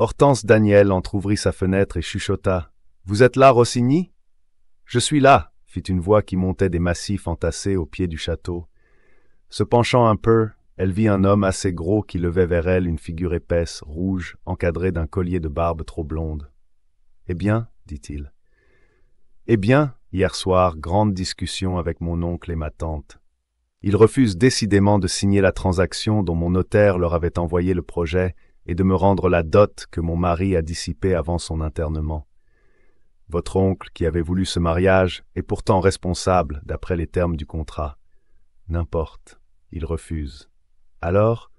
Hortense Daniel entr'ouvrit sa fenêtre et chuchota. « Vous êtes là, Rossini ?»« Je suis là !» fit une voix qui montait des massifs entassés au pied du château. Se penchant un peu, elle vit un homme assez gros qui levait vers elle une figure épaisse, rouge, encadrée d'un collier de barbe trop blonde. « Eh bien, dit-il. »« Eh bien, hier soir, grande discussion avec mon oncle et ma tante. Ils refusent décidément de signer la transaction dont mon notaire leur avait envoyé le projet et de me rendre la dot que mon mari a dissipée avant son internement. Votre oncle, qui avait voulu ce mariage, est pourtant responsable d'après les termes du contrat. N'importe, il refuse. Alors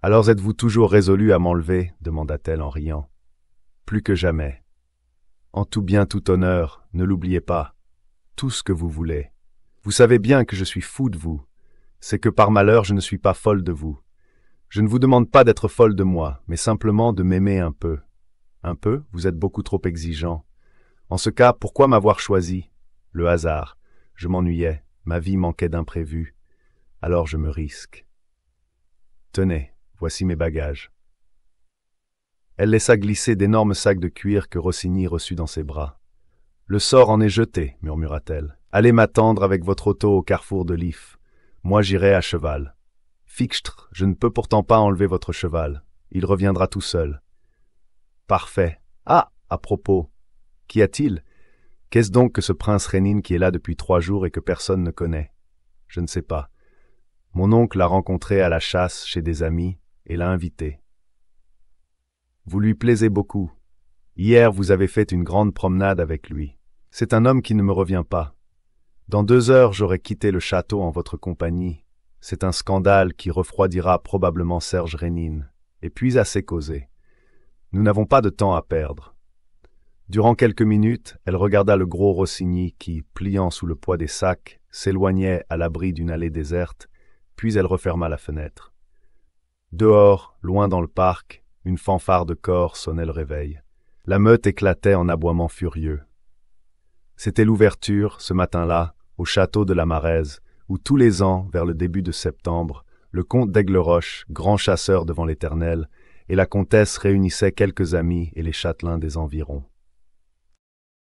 êtes-vous toujours résolu à m'enlever ? Demanda-t-elle en riant. Plus que jamais. En tout bien, tout honneur, ne l'oubliez pas. Tout ce que vous voulez. Vous savez bien que je suis fou de vous. C'est que par malheur je ne suis pas folle de vous. Je ne vous demande pas d'être folle de moi, mais simplement de m'aimer un peu. Un peu ? Vous êtes beaucoup trop exigeant. En ce cas, pourquoi m'avoir choisi ? Le hasard. Je m'ennuyais, ma vie manquait d'imprévus. Alors je me risque. Tenez, voici mes bagages. Elle laissa glisser d'énormes sacs de cuir que Rossini reçut dans ses bras. « Le sort en est jeté, murmura-t-elle. Allez m'attendre avec votre auto au carrefour de l'If. Moi j'irai à cheval. Fichtre, je ne peux pourtant pas enlever votre cheval. Il reviendra tout seul. Parfait. Ah, à propos, qu'y a-t-il? Qu'est-ce donc que ce prince Rénine qui est là depuis 3 jours et que personne ne connaît? Je ne sais pas. Mon oncle l'a rencontré à la chasse chez des amis et l'a invité. Vous lui plaisez beaucoup. Hier, vous avez fait une grande promenade avec lui. C'est un homme qui ne me revient pas. Dans 2 heures, j'aurai quitté le château en votre compagnie. C'est un scandale qui refroidira probablement Serge Rénine. Et puis assez causé. Nous n'avons pas de temps à perdre. Durant quelques minutes, elle regarda le gros Rossini qui, pliant sous le poids des sacs, s'éloignait à l'abri d'une allée déserte, puis elle referma la fenêtre. Dehors, loin dans le parc, une fanfare de cor sonnait le réveil. La meute éclatait en aboiements furieux. C'était l'ouverture, ce matin-là, au château de la Maraise, où tous les ans, vers le début de septembre, le comte d'Aigleroche, grand chasseur devant l'Éternel, et la comtesse réunissaient quelques amis et les châtelains des environs.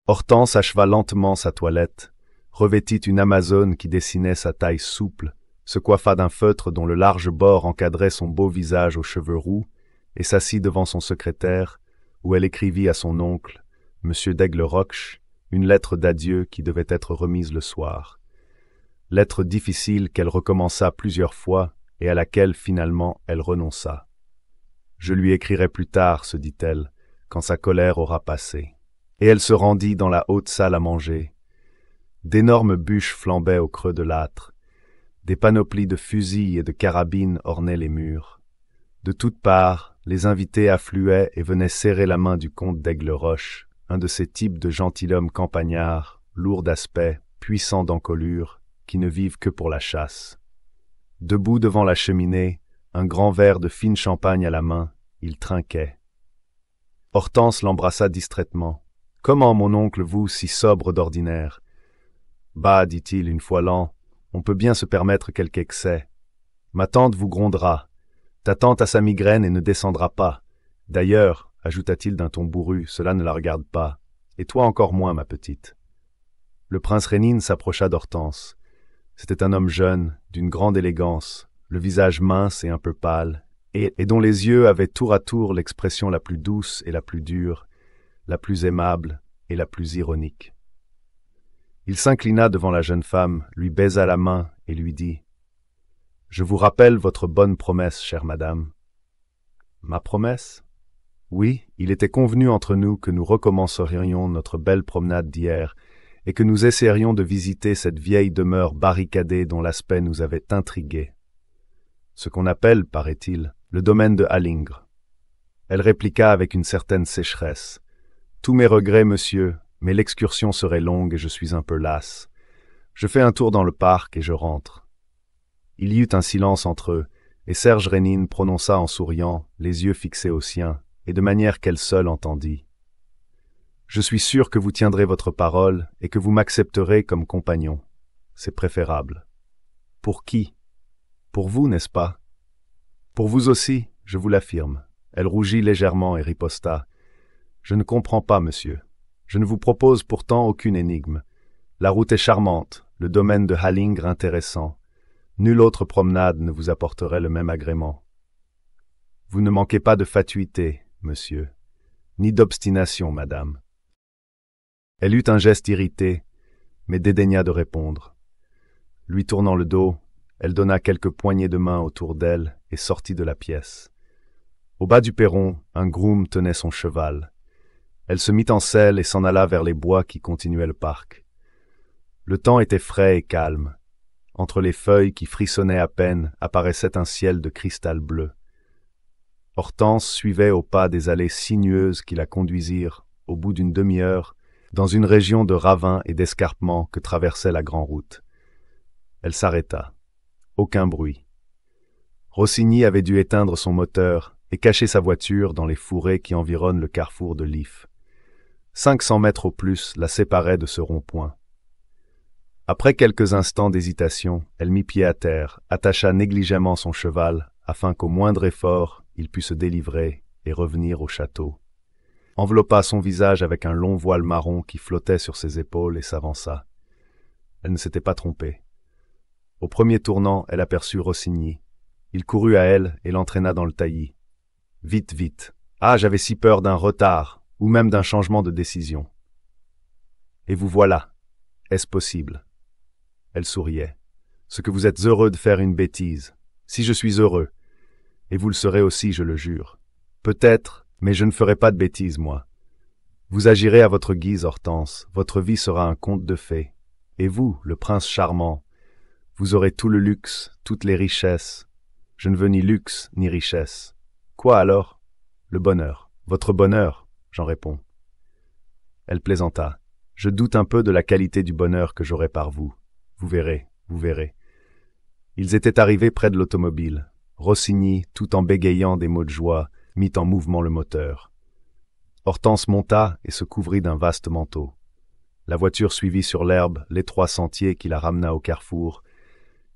Hortense acheva lentement sa toilette, revêtit une amazone qui dessinait sa taille souple, se coiffa d'un feutre dont le large bord encadrait son beau visage aux cheveux roux, et s'assit devant son secrétaire, où elle écrivit à son oncle, M. d'Aigleroche, une lettre d'adieu qui devait être remise le soir. Lettre difficile qu'elle recommença plusieurs fois et à laquelle finalement elle renonça. « Je lui écrirai plus tard, se dit-elle, quand sa colère aura passé. » Et elle se rendit dans la haute salle à manger. D'énormes bûches flambaient au creux de l'âtre. Des panoplies de fusils et de carabines ornaient les murs. De toutes parts, les invités affluaient et venaient serrer la main du comte d'Aigleroche, un de ces types de gentilshommes campagnards, lourds d'aspect, puissants d'encolure, qui ne vivent que pour la chasse. Debout devant la cheminée, un grand verre de fine champagne à la main, il trinquait. Hortense l'embrassa distraitement. « Comment, mon oncle, vous, si sobre d'ordinaire ?»« Bah, dit-il une fois lent, on peut bien se permettre quelque excès. Ma tante vous grondera. Ta tante a sa migraine et ne descendra pas. D'ailleurs, ajouta-t-il d'un ton bourru, cela ne la regarde pas. Et toi encore moins, ma petite. » Le prince Rénine s'approcha d'Hortense. C'était un homme jeune, d'une grande élégance, le visage mince et un peu pâle, et dont les yeux avaient tour à tour l'expression la plus douce et la plus dure, la plus aimable et la plus ironique. Il s'inclina devant la jeune femme, lui baisa la main et lui dit « Je vous rappelle votre bonne promesse, chère madame. » « Ma promesse ? Oui, il était convenu entre nous que nous recommencerions notre belle promenade d'hier et que nous essaierions de visiter cette vieille demeure barricadée dont l'aspect nous avait intrigués. Ce qu'on appelle, paraît-il, le domaine de Halingre. » Elle répliqua avec une certaine sécheresse. « Tous mes regrets, monsieur, mais l'excursion serait longue et je suis un peu lasse. Je fais un tour dans le parc et je rentre. » Il y eut un silence entre eux, et Serge Rénine prononça en souriant, les yeux fixés aux siens, et de manière qu'elle seule entendit. « Je suis sûr que vous tiendrez votre parole et que vous m'accepterez comme compagnon. C'est préférable. » « Pour qui ? Pour vous, n'est-ce pas ? » « Pour vous aussi, je vous l'affirme. Elle rougit légèrement et riposta. « Je ne comprends pas, monsieur. Je ne vous propose pourtant aucune énigme. La route est charmante, le domaine de Halingre intéressant. Nulle autre promenade ne vous apporterait le même agrément. Vous ne manquez pas de fatuité, monsieur, ni d'obstination, madame. » Elle eut un geste irrité, mais dédaigna de répondre. Lui tournant le dos, elle donna quelques poignées de main autour d'elle et sortit de la pièce. Au bas du perron, un groom tenait son cheval. Elle se mit en selle et s'en alla vers les bois qui continuaient le parc. Le temps était frais et calme. Entre les feuilles qui frissonnaient à peine apparaissait un ciel de cristal bleu. Hortense suivait au pas des allées sinueuses qui la conduisirent, au bout d'une demi-heure, dans une région de ravins et d'escarpements que traversait la grande route. Elle s'arrêta. Aucun bruit. Rossini avait dû éteindre son moteur et cacher sa voiture dans les fourrés qui environnent le carrefour de Lif. 500 mètres au plus la séparaient de ce rond-point. Après quelques instants d'hésitation, elle mit pied à terre, attacha négligemment son cheval, afin qu'au moindre effort, il pût se délivrer et revenir au château. Enveloppa son visage avec un long voile marron qui flottait sur ses épaules et s'avança. Elle ne s'était pas trompée. Au premier tournant, elle aperçut Rossini. Il courut à elle et l'entraîna dans le taillis. « Vite, vite. Ah, j'avais si peur d'un retard, ou même d'un changement de décision. » « Et vous voilà. Est-ce possible ?» Elle souriait. « Ce que vous êtes heureux de faire une bêtise. Si je suis heureux. Et vous le serez aussi, je le jure. Peut-être, mais je ne ferai pas de bêtises, moi. Vous agirez à votre guise, Hortense. Votre vie sera un conte de fées. Et vous, le prince charmant, vous aurez tout le luxe, toutes les richesses. Je ne veux ni luxe, ni richesse. Quoi alors? Le bonheur. Votre bonheur, j'en réponds. » Elle plaisanta. « Je doute un peu de la qualité du bonheur que j'aurai par vous. Vous verrez, vous verrez. » Ils étaient arrivés près de l'automobile. Rossini, tout en bégayant des mots de joie, mit en mouvement le moteur. Hortense monta et se couvrit d'un vaste manteau. La voiture suivit sur l'herbe l'étroit sentier qui la ramena au carrefour,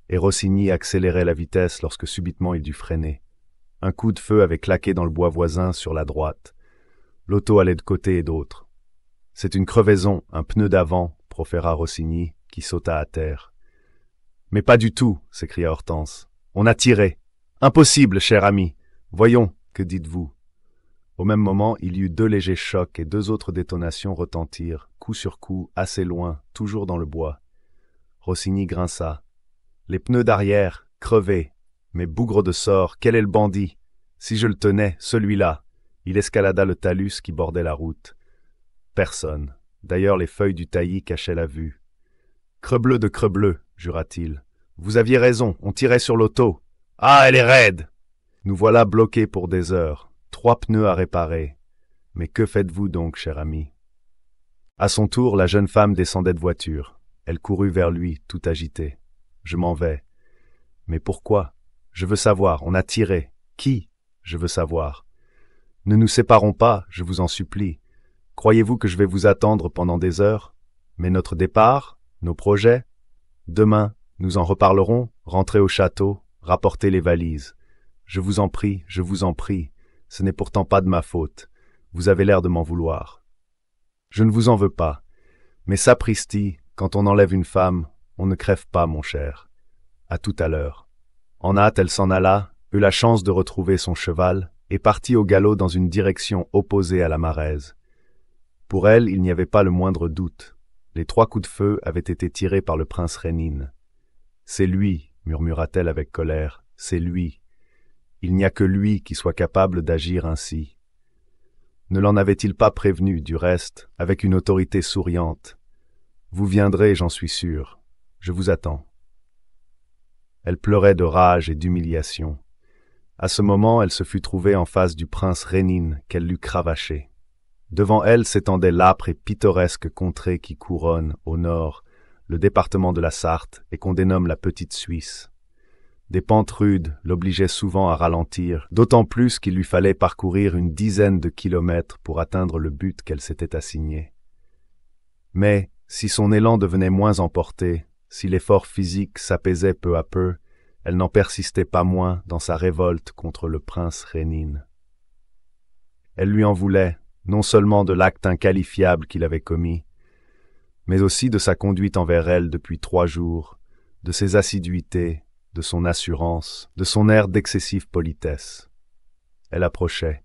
et Rossini accélérait la vitesse lorsque subitement il dut freiner. Un coup de feu avait claqué dans le bois voisin sur la droite. L'auto allait de côté et d'autre. « C'est une crevaison, un pneu d'avant », proféra Rossini, qui sauta à terre. « Mais pas du tout », s'écria Hortense. « On a tiré. Impossible, cher ami. Voyons, que dites-vous » Au même moment, il y eut 2 légers chocs et 2 autres détonations retentirent, coup sur coup, assez loin, toujours dans le bois. Rossini grinça. « Les pneus d'arrière, crevés. Mais bougre de sort, quel est le bandit? Si je le tenais, celui-là. » Il escalada le talus qui bordait la route. Personne. D'ailleurs, les feuilles du taillis cachaient la vue. « Crebleu de crebleu, jura-t-il. Vous aviez raison, on tirait sur l'auto. Ah, elle est raide! Nous voilà bloqués pour des heures. 3 pneus à réparer. Mais que faites-vous donc, cher ami? » À son tour, la jeune femme descendait de voiture. Elle courut vers lui, tout agitée. « Je m'en vais. »« Mais pourquoi? Je veux savoir, on a tiré. Qui? Je veux savoir. Ne nous séparons pas, je vous en supplie. Croyez-vous que je vais vous attendre pendant des heures? Mais notre départ? Nos projets? Demain, nous en reparlerons, rentrez au château, rapportez les valises. Je vous en prie, ce n'est pourtant pas de ma faute. Vous avez l'air de m'en vouloir. Je ne vous en veux pas. Mais sapristi, quand on enlève une femme, on ne crève pas, mon cher. À tout à l'heure. En hâte, elle s'en alla, eut la chance de retrouver son cheval, et partit au galop dans une direction opposée à la Maraise. Pour elle, il n'y avait pas le moindre doute. Les 3 coups de feu avaient été tirés par le prince Rénine. « C'est lui, » murmura-t-elle avec colère, « c'est lui. Il n'y a que lui qui soit capable d'agir ainsi. » Ne l'en avait-il pas prévenu, du reste, avec une autorité souriante? « Vous viendrez, j'en suis sûr. Je vous attends. » Elle pleurait de rage et d'humiliation. À ce moment, elle se fut trouvée en face du prince Rénine qu'elle l'eût cravaché. Devant elle s'étendait l'âpre et pittoresque contrée qui couronne, au nord, le département de la Sarthe et qu'on dénomme la Petite Suisse. Des pentes rudes l'obligeaient souvent à ralentir, d'autant plus qu'il lui fallait parcourir une dizaine de kilomètres pour atteindre le but qu'elle s'était assigné. Mais, si son élan devenait moins emporté, si l'effort physique s'apaisait peu à peu, elle n'en persistait pas moins dans sa révolte contre le prince Rénine. Elle lui en voulait, non seulement de l'acte inqualifiable qu'il avait commis, mais aussi de sa conduite envers elle depuis 3 jours, de ses assiduités, de son assurance, de son air d'excessive politesse. Elle approchait.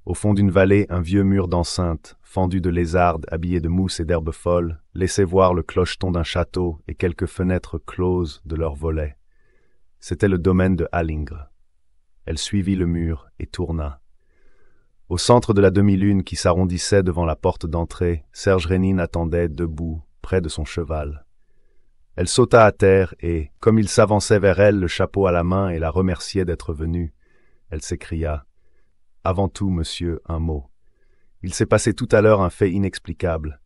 Au fond d'une vallée, un vieux mur d'enceinte, fendu de lézardes, habillé de mousse et d'herbes folles, laissait voir le clocheton d'un château et quelques fenêtres closes de leurs volets. C'était le domaine de Halingre. Elle suivit le mur et tourna. Au centre de la demi-lune qui s'arrondissait devant la porte d'entrée, Serge Rénine attendait debout, près de son cheval. Elle sauta à terre et, comme il s'avançait vers elle, le chapeau à la main et la remerciait d'être venue, elle s'écria « Avant tout, monsieur, un mot. Il s'est passé tout à l'heure un fait inexplicable.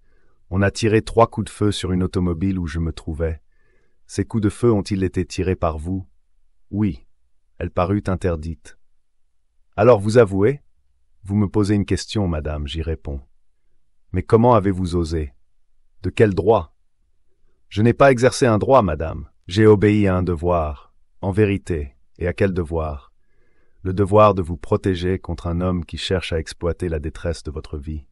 On a tiré 3 coups de feu sur une automobile où je me trouvais. Ces coups de feu ont-ils été tirés par vous? » Oui. Elle parut interdite. « Alors vous avouez? Vous me posez une question, madame, j'y réponds. Mais comment avez-vous osé? De quel droit? Je n'ai pas exercé un droit, madame. J'ai obéi à un devoir. En vérité, et à quel devoir? Le devoir de vous protéger contre un homme qui cherche à exploiter la détresse de votre vie.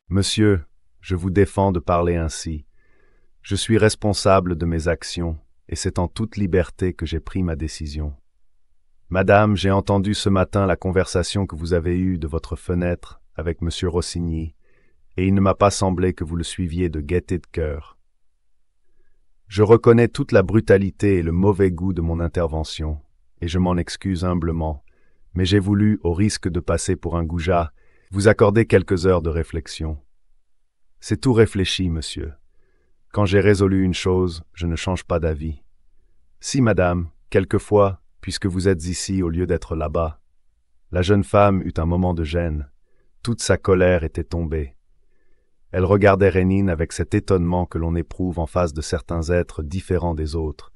Monsieur, je vous défends de parler ainsi. Je suis responsable de mes actions, et c'est en toute liberté que j'ai pris ma décision. Madame, j'ai entendu ce matin la conversation que vous avez eue de votre fenêtre avec monsieur Rossini, et il ne m'a pas semblé que vous le suiviez de gaieté de cœur. Je reconnais toute la brutalité et le mauvais goût de mon intervention, et je m'en excuse humblement, mais j'ai voulu, au risque de passer pour un goujat, vous accorder quelques heures de réflexion. C'est tout réfléchi, monsieur. Quand j'ai résolu une chose, je ne change pas d'avis. Si, madame, quelquefois, puisque vous êtes ici au lieu d'être là-bas. La jeune femme eut un moment de gêne. Toute sa colère était tombée. Elle regardait Rénine avec cet étonnement que l'on éprouve en face de certains êtres différents des autres,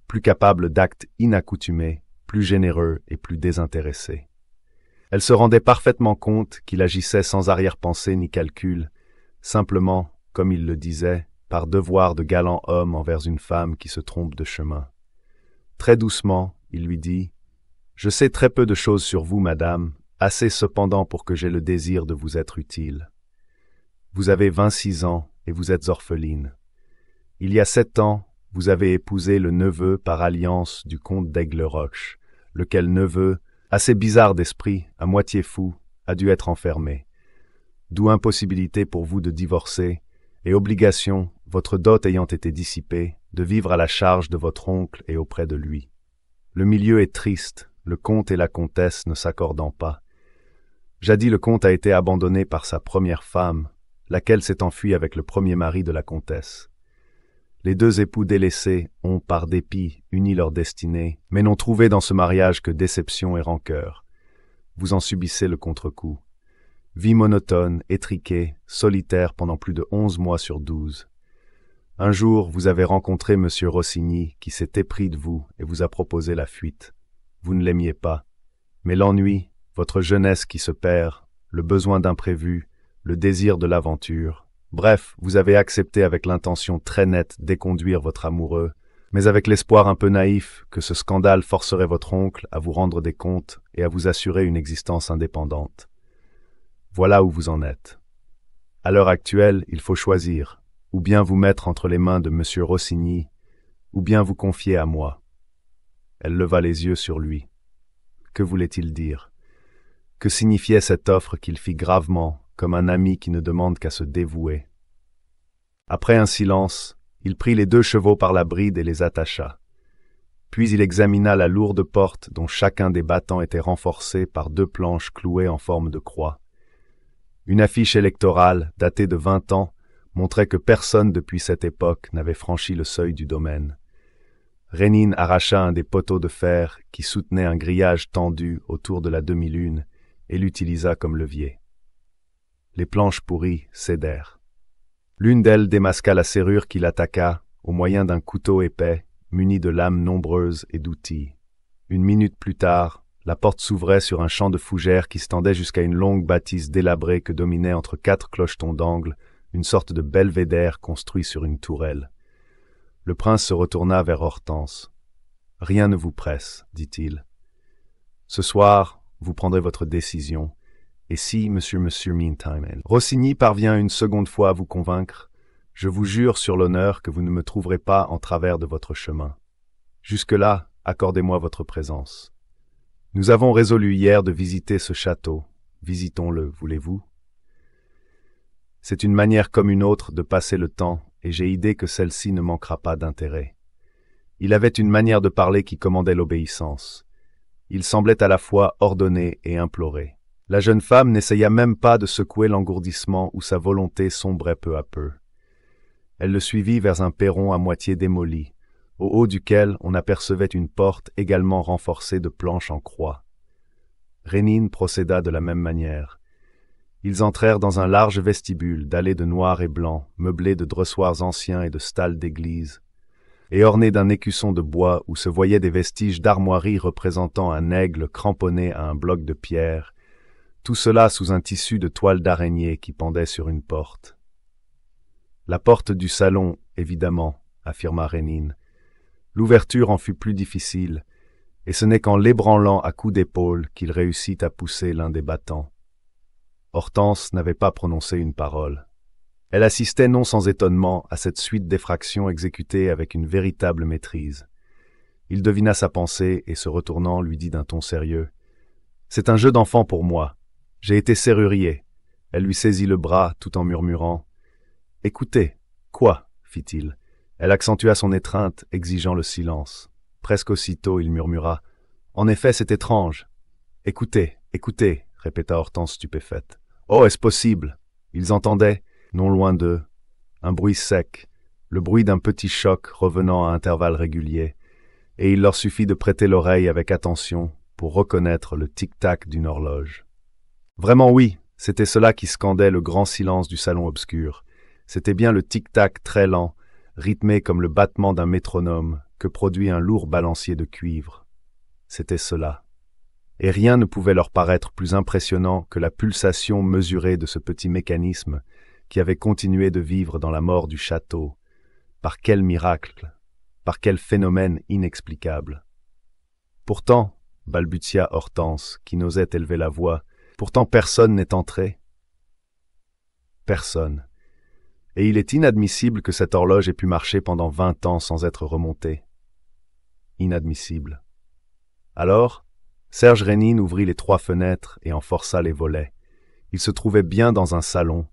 plus capables d'actes inaccoutumés, plus généreux et plus désintéressés. Elle se rendait parfaitement compte qu'il agissait sans arrière-pensée ni calcul, simplement, comme il le disait, par devoir de galant homme envers une femme qui se trompe de chemin. Très doucement, il lui dit « Je sais très peu de choses sur vous, madame, assez cependant pour que j'aie le désir de vous être utile. Vous avez 26 ans et vous êtes orpheline. Il y a 7 ans, vous avez épousé le neveu par alliance du comte d'Aigleroche, lequel neveu, assez bizarre d'esprit, à moitié fou, a dû être enfermé. D'où impossibilité pour vous de divorcer, et obligation, votre dot ayant été dissipée, de vivre à la charge de votre oncle et auprès de lui. Le milieu est triste, le comte et la comtesse ne s'accordant pas. Jadis le comte a été abandonné par sa première femme, laquelle s'est enfuie avec le premier mari de la comtesse. Les 2 époux délaissés ont, par dépit, uni leur destinée, mais n'ont trouvé dans ce mariage que déception et rancœur. Vous en subissez le contre-coup. Vie monotone, étriquée, solitaire pendant plus de 11 mois sur 12. Un jour, vous avez rencontré monsieur Rossini, qui s'est épris de vous et vous a proposé la fuite. Vous ne l'aimiez pas. Mais l'ennui, votre jeunesse qui se perd, le besoin d'imprévu, le désir de l'aventure, bref, vous avez accepté avec l'intention très nette d'éconduire votre amoureux, mais avec l'espoir un peu naïf que ce scandale forcerait votre oncle à vous rendre des comptes et à vous assurer une existence indépendante. Voilà où vous en êtes. À l'heure actuelle, il faut choisir, ou bien vous mettre entre les mains de monsieur Rossini, ou bien vous confier à moi. Elle leva les yeux sur lui. Que voulait-il dire? Que signifiait cette offre qu'il fit gravement, comme un ami qui ne demande qu'à se dévouer? Après un silence, il prit les 2 chevaux par la bride et les attacha. Puis il examina la lourde porte dont chacun des battants était renforcé par 2 planches clouées en forme de croix. Une affiche électorale, datée de 20 ans, montrait que personne depuis cette époque n'avait franchi le seuil du domaine. Rénine arracha un des poteaux de fer qui soutenait un grillage tendu autour de la demi-lune et l'utilisa comme levier. Les planches pourries cédèrent. L'une d'elles démasqua la serrure qui l'attaqua au moyen d'un couteau épais muni de lames nombreuses et d'outils. Une minute plus tard, la porte s'ouvrait sur un champ de fougères qui se tendait jusqu'à une longue bâtisse délabrée que dominait entre 4 clochetons d'angle une sorte de belvédère construit sur une tourelle. Le prince se retourna vers Hortense. « Rien ne vous presse, dit-il. Ce soir, vous prendrez votre décision, Et si, monsieur meantime, Rossini parvient une seconde fois à vous convaincre, je vous jure sur l'honneur que vous ne me trouverez pas en travers de votre chemin. Jusque-là, accordez-moi votre présence. Nous avons résolu hier de visiter ce château. Visitons-le, voulez-vous? C'est une manière comme une autre de passer le temps, et j'ai idée que celle-ci ne manquera pas d'intérêt. Il avait une manière de parler qui commandait l'obéissance. Il semblait à la fois ordonner et implorer. La jeune femme n'essaya même pas de secouer l'engourdissement où sa volonté sombrait peu à peu. Elle le suivit vers un perron à moitié démoli, au haut duquel on apercevait une porte également renforcée de planches en croix. Rénine procéda de la même manière. Ils entrèrent dans un large vestibule dallé de noir et blanc, meublé de dressoirs anciens et de stalles d'église, et orné d'un écusson de bois où se voyaient des vestiges d'armoiries représentant un aigle cramponné à un bloc de pierre, tout cela sous un tissu de toile d'araignée qui pendait sur une porte. La porte du salon, évidemment, affirma Rénine. L'ouverture en fut plus difficile, et ce n'est qu'en l'ébranlant à coups d'épaule qu'il réussit à pousser l'un des battants. Hortense n'avait pas prononcé une parole. Elle assistait non sans étonnement à cette suite d'effractions exécutées avec une véritable maîtrise. Il devina sa pensée et, se retournant, lui dit d'un ton sérieux « C'est un jeu d'enfant pour moi. J'ai été serrurier. » Elle lui saisit le bras tout en murmurant « Écoutez. »« Quoi ?» fit-il. Elle accentua son étreinte, exigeant le silence. Presque aussitôt, il murmura « En effet, c'est étrange. »« Écoutez, écoutez » répéta Hortense stupéfaite. « Oh, est-ce possible ?» Ils entendaient, non loin d'eux, un bruit sec, le bruit d'un petit choc revenant à intervalles réguliers, et il leur suffit de prêter l'oreille avec attention pour reconnaître le tic-tac d'une horloge. Vraiment oui, c'était cela qui scandait le grand silence du salon obscur. C'était bien le tic-tac très lent, rythmé comme le battement d'un métronome que produit un lourd balancier de cuivre. C'était cela. Et rien ne pouvait leur paraître plus impressionnant que la pulsation mesurée de ce petit mécanisme qui avait continué de vivre dans la mort du château. Par quel miracle, par quel phénomène inexplicable. Pourtant, balbutia Hortense, qui n'osait élever la voix, pourtant personne n'est entré. Personne. Et il est inadmissible que cette horloge ait pu marcher pendant 20 ans sans être remontée. Inadmissible. Alors, Serge Rénine ouvrit les 3 fenêtres et en força les volets. Il se trouvait bien dans un salon,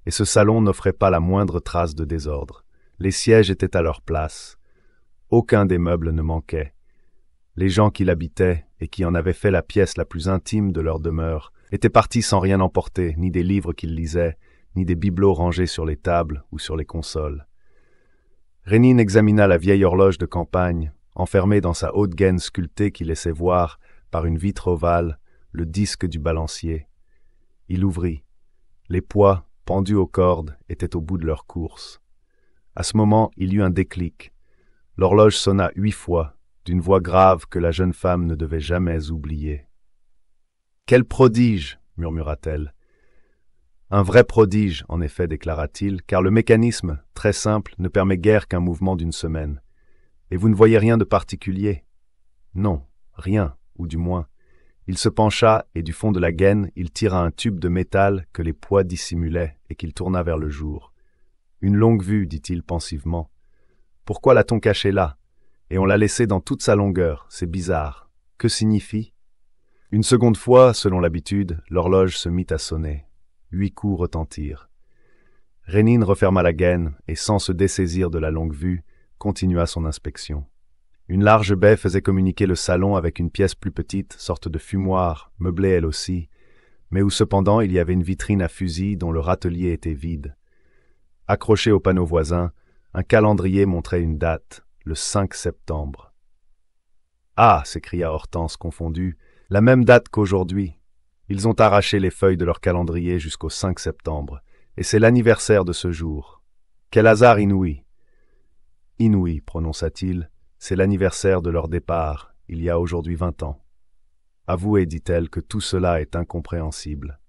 et ce salon n'offrait pas la moindre trace de désordre. Les sièges étaient à leur place. Aucun des meubles ne manquait. Les gens qui l'habitaient, et qui en avaient fait la pièce la plus intime de leur demeure, étaient partis sans rien emporter, ni des livres qu'ils lisaient, ni des bibelots rangés sur les tables ou sur les consoles. Rénine examina la vieille horloge de campagne, enfermée dans sa haute gaine sculptée qui laissait voir, par une vitre ovale, le disque du balancier. Il ouvrit. Les poids, pendus aux cordes, étaient au bout de leur course. À ce moment, il y eut un déclic. L'horloge sonna 8 fois, d'une voix grave que la jeune femme ne devait jamais oublier. « Quel prodige !» murmura-t-elle. « Un vrai prodige, en effet, déclara-t-il, car le mécanisme, très simple, ne permet guère qu'un mouvement d'une semaine. Et vous ne voyez rien de particulier ? » « Non, rien, ou du moins. » Il se pencha, et du fond de la gaine, il tira un tube de métal que les poids dissimulaient et qu'il tourna vers le jour. « Une longue vue, dit-il pensivement. Pourquoi l'a-t-on cachée là? Et on l'a laissée dans toute sa longueur, c'est bizarre. Que signifie? » Une seconde fois, selon l'habitude, l'horloge se mit à sonner. 8 coups retentirent. Rénine referma la gaine et, sans se dessaisir de la longue vue, continua son inspection. Une large baie faisait communiquer le salon avec une pièce plus petite, sorte de fumoir, meublée elle aussi, mais où cependant il y avait une vitrine à fusil dont le râtelier était vide. Accroché au panneau voisin, un calendrier montrait une date, le 5 septembre. « Ah !» s'écria Hortense confondue, « la même date qu'aujourd'hui. Ils ont arraché les feuilles de leur calendrier jusqu'au 5 septembre, et c'est l'anniversaire de ce jour. Quel hasard inouï !»« Inouï », prononça-t-il, « c'est l'anniversaire de leur départ, il y a aujourd'hui 20 ans. » « Avouez, dit-elle, que tout cela est incompréhensible. »«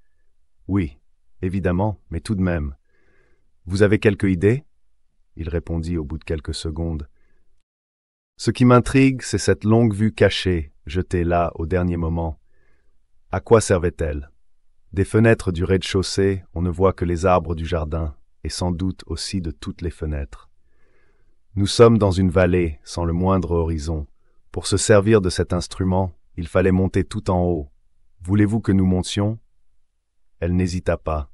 Oui, évidemment, mais tout de même. Vous avez quelque idée ?» Il répondit au bout de quelques secondes. « Ce qui m'intrigue, c'est cette longue vue cachée, jetée là au dernier moment. À quoi servait-elle ? Des fenêtres du rez-de-chaussée, on ne voit que les arbres du jardin, et sans doute aussi de toutes les fenêtres. Nous sommes dans une vallée, sans le moindre horizon. Pour se servir de cet instrument, il fallait monter tout en haut. Voulez-vous que nous montions? Elle n'hésita pas.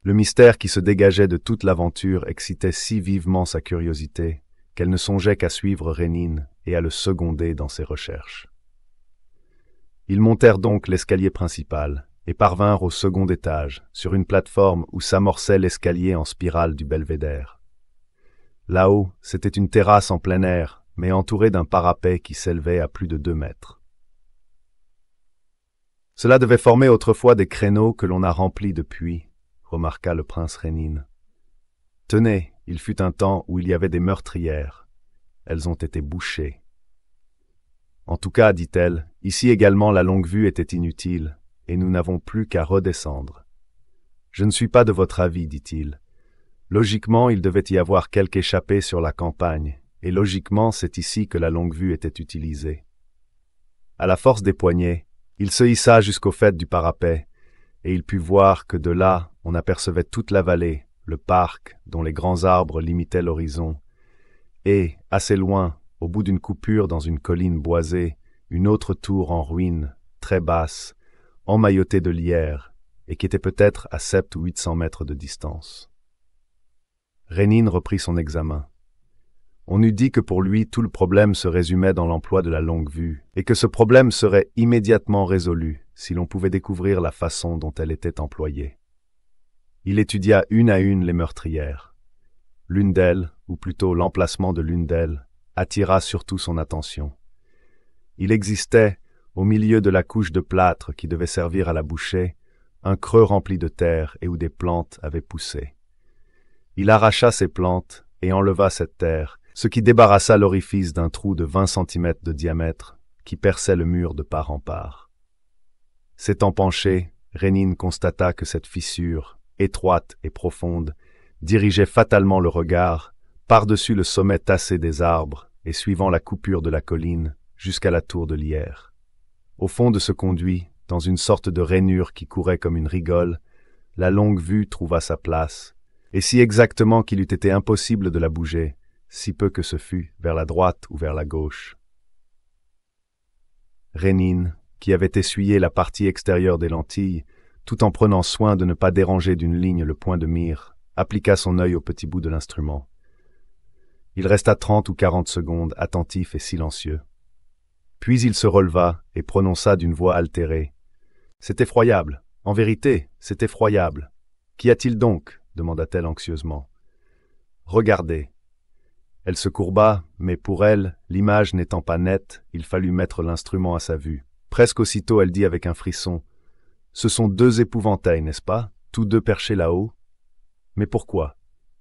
Le mystère qui se dégageait de toute l'aventure excitait si vivement sa curiosité qu'elle ne songeait qu'à suivre Rénine et à le seconder dans ses recherches. Ils montèrent donc l'escalier principal et parvinrent au second étage, sur une plateforme où s'amorçait l'escalier en spirale du belvédère. Là-haut, c'était une terrasse en plein air, mais entourée d'un parapet qui s'élevait à plus de 2 mètres. Cela devait former autrefois des créneaux que l'on a remplis depuis, remarqua le prince Rénine. Tenez, il fut un temps où il y avait des meurtrières. Elles ont été bouchées. En tout cas, dit-elle, ici également la longue-vue était inutile, et nous n'avons plus qu'à redescendre. Je ne suis pas de votre avis, dit-il. Logiquement, il devait y avoir quelque échappée sur la campagne, et logiquement, c'est ici que la longue-vue était utilisée. À la force des poignets, il se hissa jusqu'au faîte du parapet, et il put voir que de là, on apercevait toute la vallée, le parc, dont les grands arbres limitaient l'horizon, et, assez loin, au bout d'une coupure dans une colline boisée, une autre tour en ruine, très basse, emmaillotée de lierre, et qui était peut-être à 700 ou 800 mètres de distance. Rénine reprit son examen. On eût dit que pour lui tout le problème se résumait dans l'emploi de la longue vue, et que ce problème serait immédiatement résolu si l'on pouvait découvrir la façon dont elle était employée. Il étudia une à une les meurtrières. L'une d'elles, ou plutôt l'emplacement de l'une d'elles, attira surtout son attention. Il existait, au milieu de la couche de plâtre qui devait servir à la boucher, un creux rempli de terre et où des plantes avaient poussé. Il arracha ces plantes et enleva cette terre, ce qui débarrassa l'orifice d'un trou de 20 centimètres de diamètre qui perçait le mur de part en part. S'étant penché, Rénine constata que cette fissure, étroite et profonde, dirigeait fatalement le regard par-dessus le sommet tassé des arbres et suivant la coupure de la colline jusqu'à la tour de lierre. Au fond de ce conduit, dans une sorte de rainure qui courait comme une rigole, la longue vue trouva sa place, et si exactement qu'il eût été impossible de la bouger, si peu que ce fût, vers la droite ou vers la gauche. Rénine, qui avait essuyé la partie extérieure des lentilles, tout en prenant soin de ne pas déranger d'une ligne le point de mire, appliqua son œil au petit bout de l'instrument. Il resta 30 ou 40 secondes, attentif et silencieux. Puis il se releva et prononça d'une voix altérée. « C'est effroyable. En vérité, c'est effroyable. Qu'y a-t-il donc » demanda-t-elle anxieusement. « Regardez. » Elle se courba, mais pour elle, l'image n'étant pas nette, il fallut mettre l'instrument à sa vue. Presque aussitôt, elle dit avec un frisson. « Ce sont 2 épouvantails, n'est-ce pas, tous 2 perchés là-haut ?»« Mais pourquoi ?»«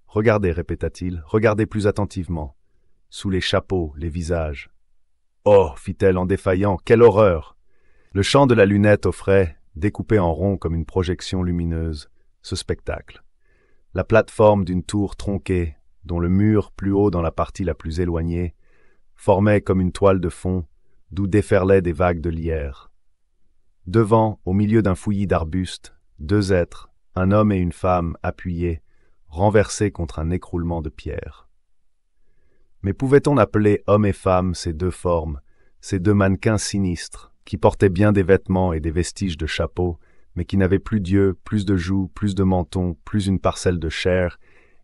Regardez, répéta-t-il, regardez plus attentivement. Sous les chapeaux, les visages. »« Oh !» fit-elle en défaillant, « quelle horreur !» Le champ de la lunette offrait, découpé en rond comme une projection lumineuse, ce spectacle. La plateforme d'une tour tronquée, dont le mur, plus haut dans la partie la plus éloignée, formait comme une toile de fond, d'où déferlaient des vagues de lierre. Devant, au milieu d'un fouillis d'arbustes, 2 êtres, un homme et une femme, appuyés, renversés contre un écroulement de pierre. Mais pouvait-on appeler homme et femme ces 2 formes, ces 2 mannequins sinistres, qui portaient bien des vêtements et des vestiges de chapeaux, mais qui n'avaient plus d'yeux, plus de joues, plus de menton, plus une parcelle de chair,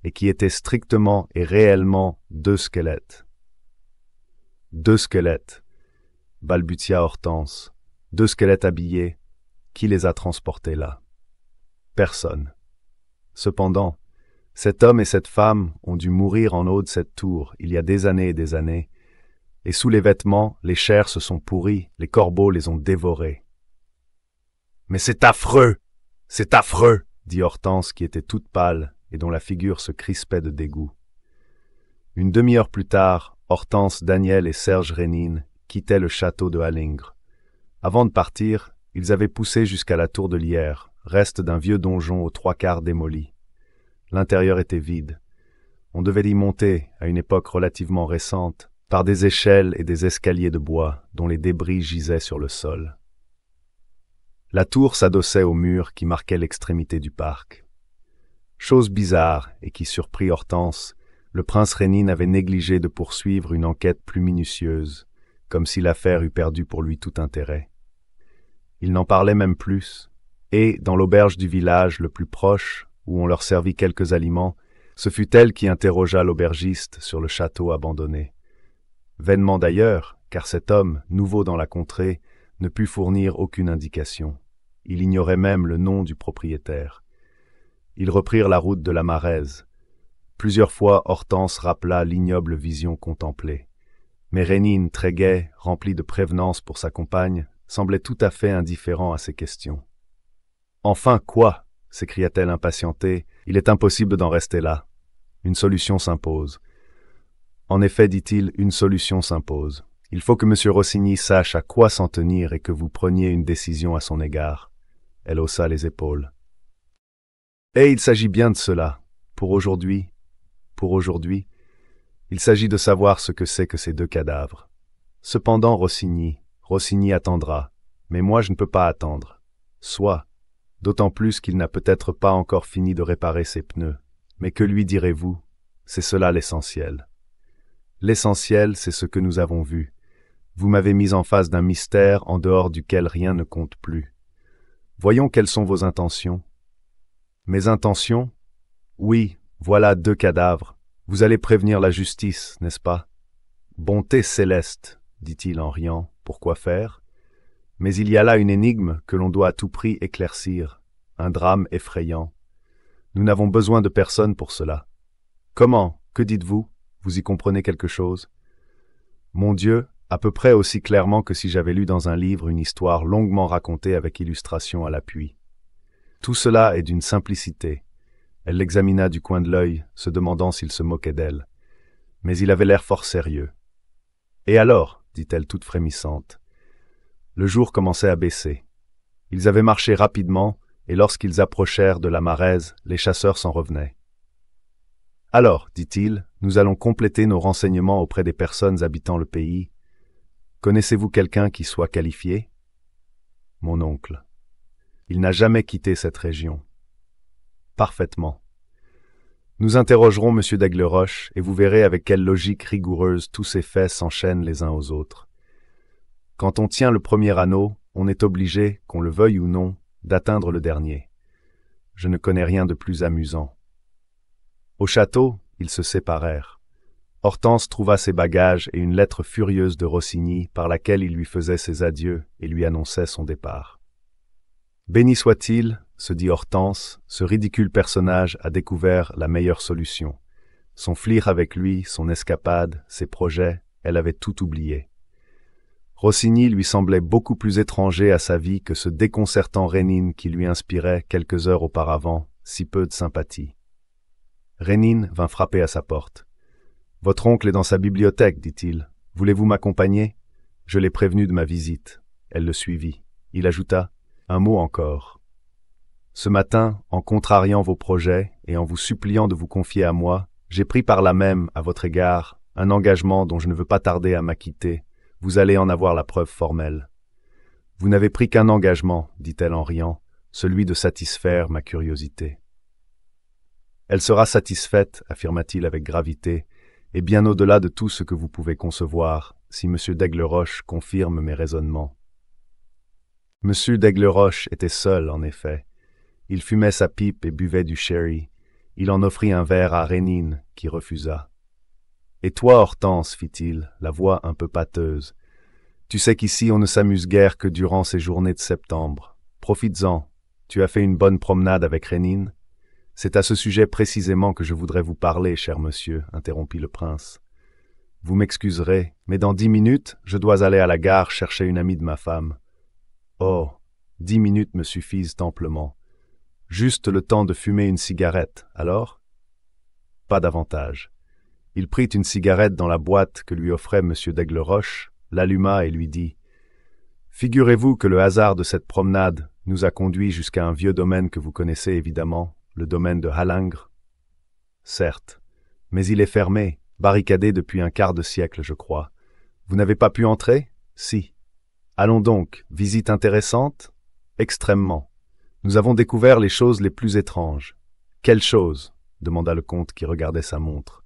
et qui étaient strictement et réellement 2 squelettes. 2 squelettes, balbutia Hortense, 2 squelettes habillés, qui les a transportés là? Personne. Cependant, cet homme et cette femme ont dû mourir en haut de cette tour il y a des années et des années, et sous les vêtements, les chairs se sont pourries, les corbeaux les ont dévorés. « Mais c'est affreux! C'est affreux !» dit Hortense qui était toute pâle et dont la figure se crispait de dégoût. Une demi-heure plus tard, Hortense, Daniel et Serge Rénine quittaient le château de Halingre. Avant de partir, ils avaient poussé jusqu'à la tour de lierre, reste d'un vieux donjon aux 3/4 démoli. L'intérieur était vide. On devait y monter, à une époque relativement récente, par des échelles et des escaliers de bois dont les débris gisaient sur le sol. La tour s'adossait au mur qui marquait l'extrémité du parc. Chose bizarre et qui surprit Hortense, le prince Rénine avait négligé de poursuivre une enquête plus minutieuse, comme si l'affaire eût perdu pour lui tout intérêt. Il n'en parlait même plus, et, dans l'auberge du village le plus proche, où on leur servit quelques aliments, ce fut elle qui interrogea l'aubergiste sur le château abandonné. Vainement d'ailleurs, car cet homme, nouveau dans la contrée, ne put fournir aucune indication. Il ignorait même le nom du propriétaire. Ils reprirent la route de la Marèze. Plusieurs fois, Hortense rappela l'ignoble vision contemplée. Mais Rénine, très gai, rempli de prévenance pour sa compagne, semblait tout à fait indifférent à ces questions. « Enfin, quoi » s'écria-t-elle impatientée. « Il est impossible d'en rester là. Une solution s'impose. » En effet, dit-il, une solution s'impose. Il faut que M. Rossini sache à quoi s'en tenir et que vous preniez une décision à son égard. Elle haussa les épaules. Et il s'agit bien de cela. Pour aujourd'hui, il s'agit de savoir ce que c'est que ces deux cadavres. Cependant, Rossini attendra, mais moi je ne peux pas attendre. Soit, d'autant plus qu'il n'a peut-être pas encore fini de réparer ses pneus. Mais que lui direz-vous? C'est cela l'essentiel. L'essentiel, c'est ce que nous avons vu. Vous m'avez mis en face d'un mystère en dehors duquel rien ne compte plus. Voyons quelles sont vos intentions. Mes intentions? Oui, voilà deux cadavres. Vous allez prévenir la justice, n'est-ce pas? Bonté céleste, dit-il en riant, pourquoi faire? Mais il y a là une énigme que l'on doit à tout prix éclaircir, un drame effrayant. Nous n'avons besoin de personne pour cela. Comment? Que dites-vous? Vous y comprenez quelque chose? Mon Dieu, à peu près aussi clairement que si j'avais lu dans un livre une histoire longuement racontée avec illustration à l'appui. Tout cela est d'une simplicité. Elle l'examina du coin de l'œil, se demandant s'il se moquait d'elle. Mais il avait l'air fort sérieux. « Et alors ?» dit-elle toute frémissante. Le jour commençait à baisser. Ils avaient marché rapidement, et lorsqu'ils approchèrent de la Marèze, les chasseurs s'en revenaient. « Alors, dit-il, nous allons compléter nos renseignements auprès des personnes habitant le pays. Connaissez-vous quelqu'un qui soit qualifié? » Mon oncle. Il n'a jamais quitté cette région. Parfaitement. Nous interrogerons M. d'Aigleroche et vous verrez avec quelle logique rigoureuse tous ces faits s'enchaînent les uns aux autres. Quand on tient le premier anneau, on est obligé, qu'on le veuille ou non, d'atteindre le dernier. Je ne connais rien de plus amusant. Au château, ils se séparèrent. Hortense trouva ses bagages et une lettre furieuse de Rossini par laquelle il lui faisait ses adieux et lui annonçait son départ. Béni soit-il, se dit Hortense, ce ridicule personnage a découvert la meilleure solution. Son flir avec lui, son escapade, ses projets, elle avait tout oublié. Rossini lui semblait beaucoup plus étranger à sa vie que ce déconcertant Rénine qui lui inspirait, quelques heures auparavant, si peu de sympathie. Rénine vint frapper à sa porte. « Votre oncle est dans sa bibliothèque, dit-il. Voulez-vous m'accompagner? » Je l'ai prévenu de ma visite. Elle le suivit. Il ajouta « Un mot encore. Ce matin, en contrariant vos projets et en vous suppliant de vous confier à moi, j'ai pris par là même, à votre égard, un engagement dont je ne veux pas tarder à m'acquitter. Vous allez en avoir la preuve formelle. Vous n'avez pris qu'un engagement, dit-elle en riant, celui de satisfaire ma curiosité. Elle sera satisfaite, affirma-t-il avec gravité, et bien au-delà de tout ce que vous pouvez concevoir, si M. d'Aigleroche confirme mes raisonnements. M. d'Aigleroche était seul, en effet. Il fumait sa pipe et buvait du sherry. Il en offrit un verre à Rénine, qui refusa. « Et toi, Hortense, fit-il, la voix un peu pâteuse, tu sais qu'ici on ne s'amuse guère que durant ces journées de septembre. Profites-en. Tu as fait une bonne promenade avec Rénine? C'est à ce sujet précisément que je voudrais vous parler, cher monsieur, interrompit le prince. Vous m'excuserez, mais dans 10 minutes, je dois aller à la gare chercher une amie de ma femme. Oh, 10 minutes me suffisent amplement. Juste le temps de fumer une cigarette, alors? Pas davantage. Il prit une cigarette dans la boîte que lui offrait M. d'Aigleroche, l'alluma et lui dit « Figurez-vous que le hasard de cette promenade nous a conduits jusqu'à un vieux domaine que vous connaissez évidemment, le domaine de Halingre. Certes, mais il est fermé, barricadé depuis un quart de siècle, je crois. Vous n'avez pas pu entrer? Si. Allons donc, visite intéressante? Extrêmement. Nous avons découvert les choses les plus étranges. Quelles choses? Demanda le comte qui regardait sa montre.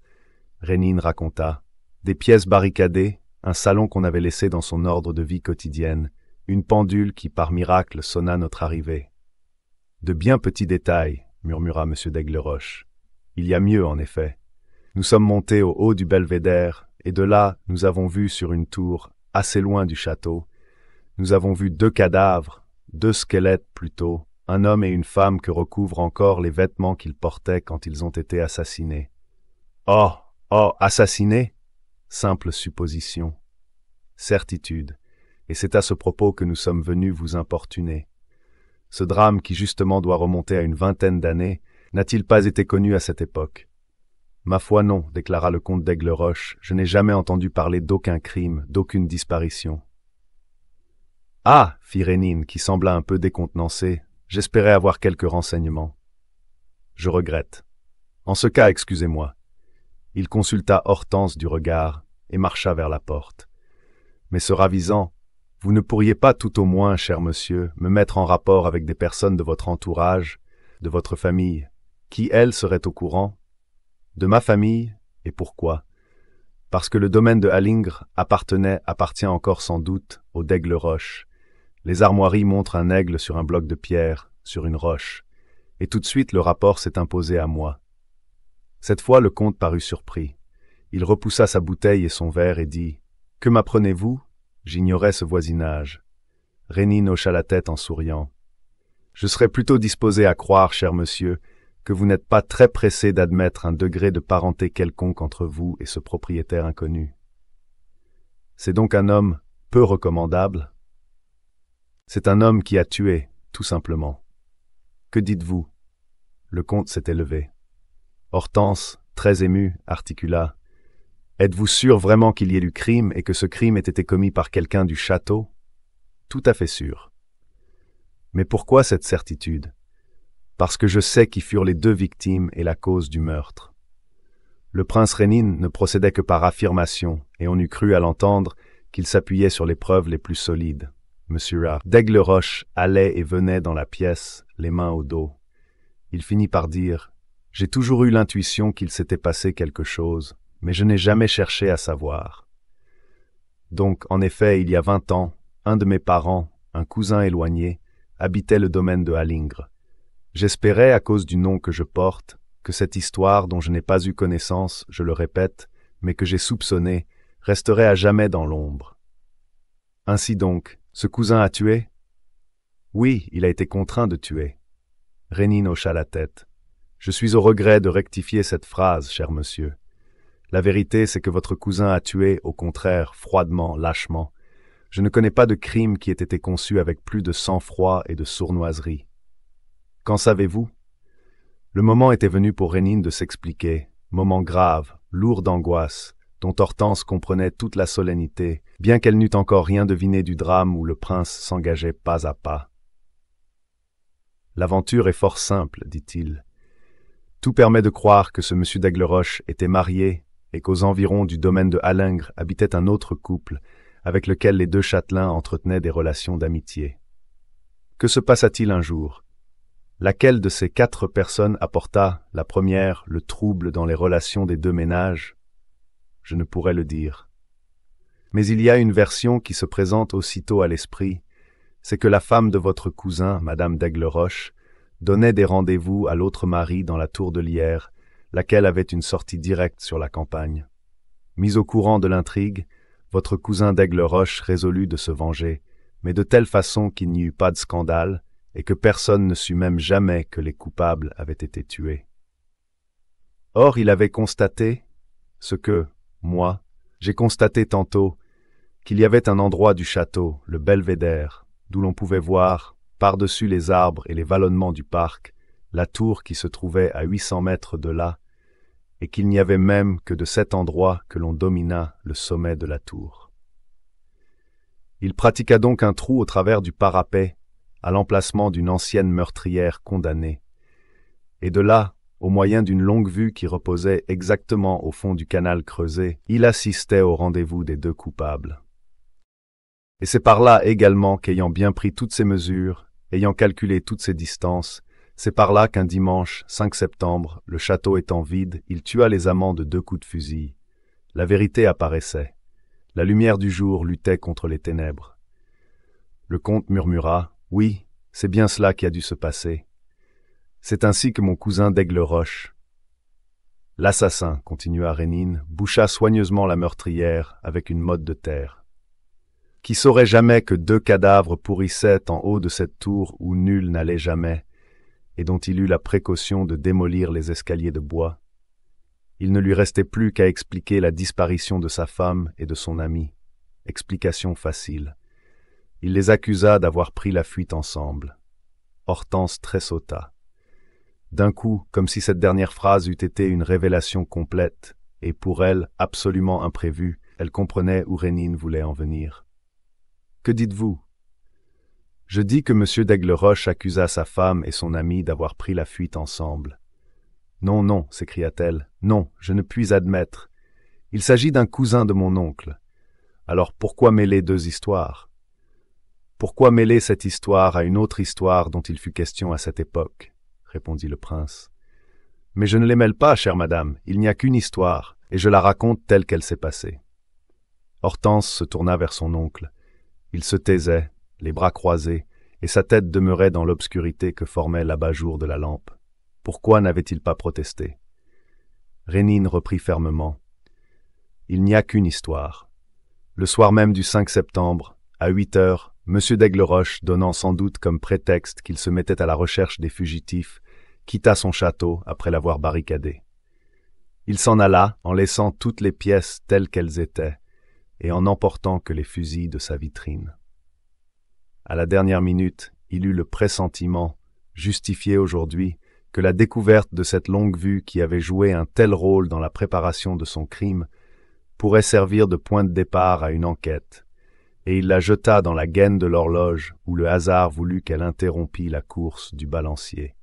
Rénine raconta. Des pièces barricadées, un salon qu'on avait laissé dans son ordre de vie quotidienne, une pendule qui, par miracle, sonna notre arrivée. De bien petits détails, murmura M. d'Aigleroche. Il y a mieux, en effet. Nous sommes montés au haut du belvédère, et de là, nous avons vu sur une tour, assez loin du château, nous avons vu 2 cadavres, 2 squelettes plutôt, un homme et une femme que recouvrent encore les vêtements qu'ils portaient quand ils ont été assassinés. Oh, assassinés? Simple supposition. Certitude, et c'est à ce propos que nous sommes venus vous importuner. Ce drame qui justement doit remonter à une vingtaine d'années, n'a-t-il pas été connu à cette époque? Ma foi non, déclara le comte d'Aigleroche, je n'ai jamais entendu parler d'aucun crime, d'aucune disparition. Ah, fit Rénine, qui sembla un peu décontenancée, j'espérais avoir quelques renseignements. Je regrette. En ce cas, excusez-moi. Il consulta Hortense du regard et marcha vers la porte. Mais ce ravisant, vous ne pourriez pas tout au moins, cher monsieur, me mettre en rapport avec des personnes de votre entourage, de votre famille, qui, elles, seraient au courant? De ma famille, et pourquoi? Parce que le domaine de Halingre appartient encore sans doute au d'Aigleroche. Les armoiries montrent un aigle sur un bloc de pierre, sur une roche, et tout de suite le rapport s'est imposé à moi. Cette fois le comte parut surpris. Il repoussa sa bouteille et son verre et dit « Que m'apprenez-vous » J'ignorais ce voisinage. Rénine hocha la tête en souriant. « Je serais plutôt disposé à croire, cher monsieur, que vous n'êtes pas très pressé d'admettre un degré de parenté quelconque entre vous et ce propriétaire inconnu. C'est donc un homme peu recommandable ? C'est un homme qui a tué, tout simplement. Que dites-vous » Le comte s'était levé. Hortense, très émue, articula. « Êtes-vous sûr vraiment qu'il y ait eu crime et que ce crime ait été commis par quelqu'un du château ?»« Tout à fait sûr. »« Mais pourquoi cette certitude ?»« Parce que je sais qui furent les 2 victimes et la cause du meurtre. » Le prince Rénine ne procédait que par affirmation, et on eût cru à l'entendre qu'il s'appuyait sur les preuves les plus solides. Monsieur d'Aigleroche allait et venait dans la pièce, les mains au dos. Il finit par dire « J'ai toujours eu l'intuition qu'il s'était passé quelque chose, mais je n'ai jamais cherché à savoir. » Donc, en effet, il y a 20 ans, un de mes parents, un cousin éloigné, habitait le domaine de Halingre. J'espérais, à cause du nom que je porte, que cette histoire dont je n'ai pas eu connaissance, je le répète, mais que j'ai soupçonnée, resterait à jamais dans l'ombre. Ainsi donc, ce cousin a tué? Oui, il a été contraint de tuer. Rénine hocha la tête. Je suis au regret de rectifier cette phrase, cher monsieur. La vérité, c'est que votre cousin a tué, au contraire, froidement, lâchement. Je ne connais pas de crime qui ait été conçu avec plus de sang-froid et de sournoiserie. Qu'en savez-vous? Le moment était venu pour Rénine de s'expliquer, moment grave, lourd d'angoisse, dont Hortense comprenait toute la solennité, bien qu'elle n'eût encore rien deviné du drame où le prince s'engageait pas à pas. « L'aventure est fort simple, dit-il. Tout permet de croire que ce monsieur d'Aigleroche était marié et qu'aux environs du domaine de Halingre habitait un autre couple, avec lequel les 2 châtelains entretenaient des relations d'amitié. Que se passa-t-il un jour? Laquelle de ces 4 personnes apporta, la première, le trouble dans les relations des 2 ménages? Je ne pourrais le dire. Mais il y a une version qui se présente aussitôt à l'esprit, c'est que la femme de votre cousin, madame d'Aigleroche, donnait des rendez-vous à l'autre mari dans la tour de Lierre, laquelle avait une sortie directe sur la campagne. Mis au courant de l'intrigue, votre cousin d'Aigleroche résolut de se venger, mais de telle façon qu'il n'y eut pas de scandale, et que personne ne sut même jamais que les coupables avaient été tués. Or il avait constaté ce que, moi, j'ai constaté tantôt, qu'il y avait un endroit du château, le belvédère, d'où l'on pouvait voir, par-dessus les arbres et les vallonnements du parc, la tour qui se trouvait à 800 mètres de là, et qu'il n'y avait même que de cet endroit que l'on domina le sommet de la tour. Il pratiqua donc un trou au travers du parapet, à l'emplacement d'une ancienne meurtrière condamnée, et de là, au moyen d'une longue vue qui reposait exactement au fond du canal creusé, il assistait au rendez-vous des 2 coupables. Et c'est par là également qu'ayant bien pris toutes ces mesures, Ayant calculé toutes ces distances, c'est par là qu'un dimanche, 5 septembre, le château étant vide, il tua les amants de 2 coups de fusil. La vérité apparaissait. La lumière du jour luttait contre les ténèbres. Le comte murmura « Oui, c'est bien cela qui a dû se passer. C'est ainsi que mon cousin d'Aigleroche. » L'assassin, continua Rénine, boucha soigneusement la meurtrière avec une motte de terre. Qui saurait jamais que 2 cadavres pourrissaient en haut de cette tour où nul n'allait jamais, et dont il eut la précaution de démolir les escaliers de bois. Il ne lui restait plus qu'à expliquer la disparition de sa femme et de son ami. Explication facile. Il les accusa d'avoir pris la fuite ensemble. Hortense tressauta. D'un coup, comme si cette dernière phrase eût été une révélation complète, et pour elle, absolument imprévue, elle comprenait où Rénine voulait en venir. « Que dites-vous » ? « Je dis que M. d'Aigleroche accusa sa femme et son ami d'avoir pris la fuite ensemble. »« Non, non, s'écria-t-elle, non, je ne puis admettre. Il s'agit d'un cousin de mon oncle. Alors pourquoi mêler 2 histoires ? Pourquoi mêler cette histoire à une autre histoire dont il fut question à cette époque ? Répondit le prince. Mais je ne les mêle pas, chère madame, il n'y a qu'une histoire, et je la raconte telle qu'elle s'est passée. Hortense se tourna vers son oncle. Il se taisait, les bras croisés, et sa tête demeurait dans l'obscurité que formait l'abat-jour de la lampe. Pourquoi n'avait-il pas protesté ? Rénine reprit fermement. Il n'y a qu'une histoire. Le soir même du 5 septembre, à 8 heures, M. d'Aigleroche, donnant sans doute comme prétexte qu'il se mettait à la recherche des fugitifs, quitta son château après l'avoir barricadé. Il s'en alla en laissant toutes les pièces telles qu'elles étaient et en n'emportant que les fusils de sa vitrine. À la dernière minute, il eut le pressentiment, justifié aujourd'hui, que la découverte de cette longue-vue qui avait joué un tel rôle dans la préparation de son crime pourrait servir de point de départ à une enquête, et il la jeta dans la gaine de l'horloge où le hasard voulut qu'elle interrompît la course du balancier.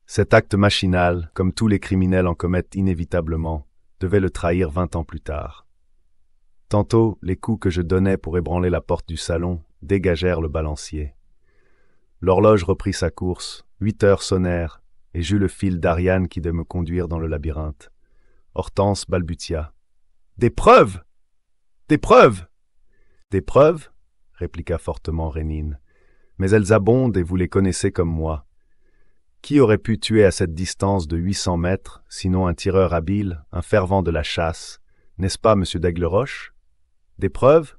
Cet acte machinal, comme tous les criminels en commettent inévitablement, devait le trahir 20 ans plus tard. Tantôt, les coups que je donnais pour ébranler la porte du salon dégagèrent le balancier. L'horloge reprit sa course, 8 heures sonnèrent, et j'eus le fil d'Ariane qui devait me conduire dans le labyrinthe. Hortense balbutia. « Des preuves ! Des preuves !»« Des preuves ?» répliqua fortement Rénine. « Mais elles abondent et vous les connaissez comme moi. Qui aurait pu tuer à cette distance de 800 mètres, sinon un tireur habile, un fervent de la chasse, n'est-ce pas, M. d'Aigleroche ? Des preuves ?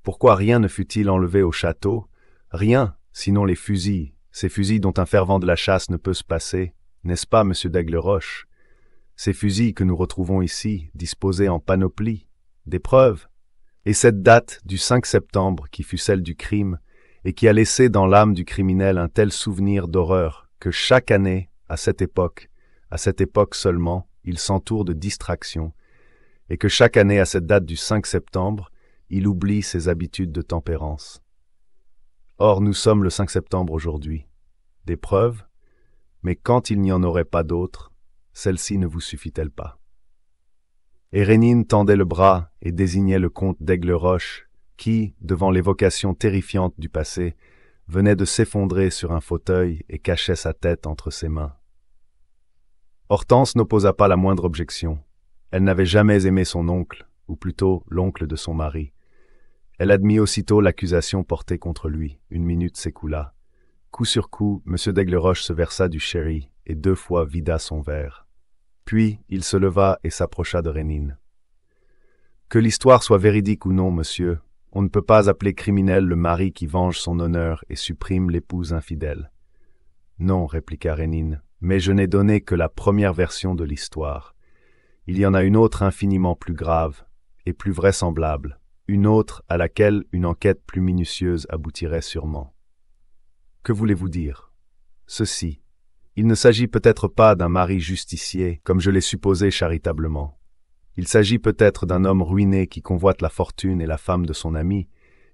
Pourquoi rien ne fut-il enlevé au château ? Rien, sinon les fusils, ces fusils dont un fervent de la chasse ne peut se passer, n'est-ce pas, M. d'Aigleroche ? Ces fusils que nous retrouvons ici, disposés en panoplie, des preuves ? Et cette date du 5 septembre qui fut celle du crime, et qui a laissé dans l'âme du criminel un tel souvenir d'horreur que chaque année, à cette époque seulement, il s'entoure de distractions, et que chaque année à cette date du 5 septembre, il oublie ses habitudes de tempérance. Or, nous sommes le 5 septembre aujourd'hui. Des preuves ? Mais quand il n'y en aurait pas d'autres, celle-ci ne vous suffit-elle pas ? Et Rénine tendait le bras et désignait le comte d'Aigleroche, qui, devant l'évocation terrifiante du passé, venait de s'effondrer sur un fauteuil et cachait sa tête entre ses mains. Hortense n'opposa pas la moindre objection. Elle n'avait jamais aimé son oncle, ou plutôt l'oncle de son mari. Elle admit aussitôt l'accusation portée contre lui. Une minute s'écoula. Coup sur coup, M. d'Aigleroche se versa du sherry et 2 fois vida son verre. Puis, il se leva et s'approcha de Rénine. « Que l'histoire soit véridique ou non, monsieur, on ne peut pas appeler criminel le mari qui venge son honneur et supprime l'épouse infidèle. »« Non, répliqua Rénine, mais je n'ai donné que la première version de l'histoire. Il y en a une autre infiniment plus grave et plus vraisemblable, une autre à laquelle une enquête plus minutieuse aboutirait sûrement. Que voulez-vous dire ? Ceci. Il ne s'agit peut-être pas d'un mari justicier, comme je l'ai supposé charitablement. Il s'agit peut-être d'un homme ruiné qui convoite la fortune et la femme de son ami,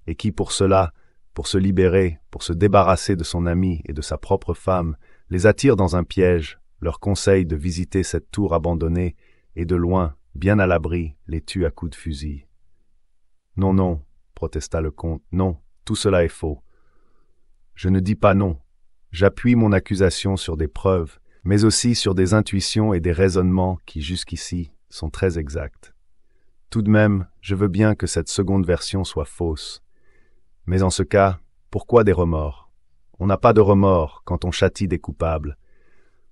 et qui pour cela, pour se libérer, pour se débarrasser de son ami et de sa propre femme, les attire dans un piège, leur conseille de visiter cette tour abandonnée, et de loin, bien à l'abri, les tue à coups de fusil. « Non, non, protesta le comte, non, tout cela est faux. Je ne dis pas non. J'appuie mon accusation sur des preuves, mais aussi sur des intuitions et des raisonnements qui, jusqu'ici, sont très exacts. Tout de même, je veux bien que cette seconde version soit fausse. Mais en ce cas, pourquoi des remords? On n'a pas de remords quand on châtie des coupables.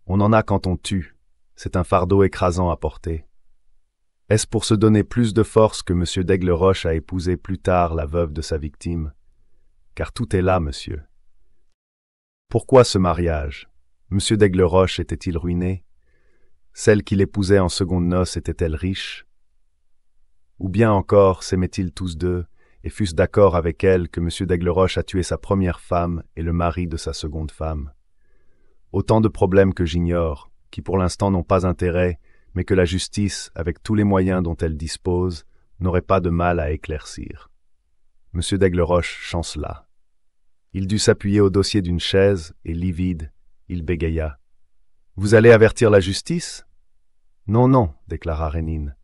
On en a quand on tue. C'est un fardeau écrasant à porter. Est-ce pour se donner plus de force que M. d'Aigleroche a épousé plus tard la veuve de sa victime? Car tout est là, monsieur. Pourquoi ce mariage? M. d'Aigleroche était-il ruiné? Celle qu'il épousait en secondes noces était-elle riche? Ou bien encore s'aimaient-ils tous deux, et fût-ce d'accord avec elle que M. d'Aigleroche a tué sa première femme et le mari de sa seconde femme? Autant de problèmes que j'ignore, qui pour l'instant n'ont pas intérêt, mais que la justice, avec tous les moyens dont elle dispose, n'aurait pas de mal à éclaircir. M. d'Aigleroche chancela. Il dut s'appuyer au dossier d'une chaise, et livide, il bégaya. « Vous allez avertir la justice ?»« Non, non, déclara Rénine.